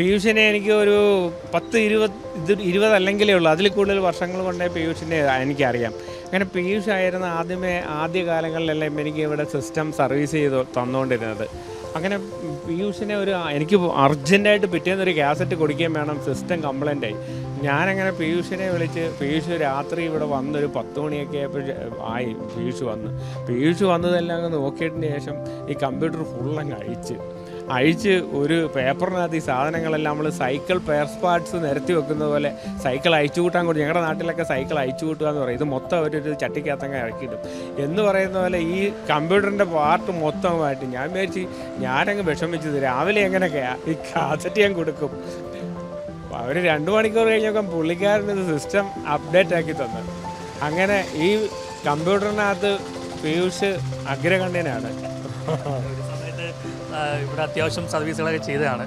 പീയൂഷിനെ എനിക്ക് ഒരു 10-20 അല്ലെങ്കിലേ ഉള്ളൂ, അതിൽ കൂടുതൽ വർഷങ്ങൾ കൊണ്ടേ പീയൂഷിനെ എനിക്കറിയാം. അങ്ങനെ പീയൂഷ് ആയിരുന്നു ആദ്യ കാലങ്ങളിലെല്ലാം എനിക്ക് ഇവിടെ സിസ്റ്റം സർവീസ് ചെയ്ത് തന്നുകൊണ്ടിരുന്നത്. അങ്ങനെ പീയൂഷിനെ എനിക്ക് അർജൻറ്റായിട്ട് പിറ്റേന്നൊരു കാസറ്റ് കൊടുക്കുകയും വേണം, സിസ്റ്റം കംപ്ലൈൻ്റായി. ഞാനങ്ങനെ പീയൂഷിനെ വിളിച്ച്, പീയൂഷ് രാത്രി ഇവിടെ വന്നൊരു 10 മണിയൊക്കെ ആയി പീയൂഷ് വന്നതെല്ലാം അങ്ങ് നോക്കിയതിന് ശേഷം ഈ കമ്പ്യൂട്ടർ ഫുള്ളങ്ങ് അഴിച്ച് ഒരു പേപ്പറിനകത്ത് ഈ സാധനങ്ങളെല്ലാം നമ്മൾ സൈക്കിൾ പെയർ പാർട്സ് നിരത്തി വെക്കുന്ന പോലെ സൈക്കിൾ അയച്ചു കൂട്ടാൻ കൊടുത്തു. ഞങ്ങളുടെ നാട്ടിലൊക്കെ സൈക്കിൾ അയച്ചു കൂട്ടുക എന്ന് പറയും. ഇത് മൊത്തം ഒരു ചട്ടിക്കകത്തങ്ങ് ഇറക്കിയിടും എന്ന് പറയുന്ന പോലെ ഈ കമ്പ്യൂട്ടറിൻ്റെ പാർട്ട് മൊത്തമായിട്ട് ഞാൻ വിചാരിച്ച്, ഞാനങ്ങ് വിഷമിച്ചത് രാവിലെ എങ്ങനെയൊക്കെയാണ് ഈ കാസറ്റ് ഞാൻ കൊടുക്കും. അവർ 2 മണിക്കൂർ കഴിഞ്ഞൊക്കെ പുള്ളിക്കാരൻ സിസ്റ്റം അപ്ഡേറ്റ് ആക്കി തന്നു. അങ്ങനെ ഈ കമ്പ്യൂട്ടറിനകത്ത് പീയൂഷ് അഗ്രഗണ്യനാണ്. ഇവിടെ അത്യാവശ്യം സർവീസുകളൊക്കെ ചെയ്തതാണ്.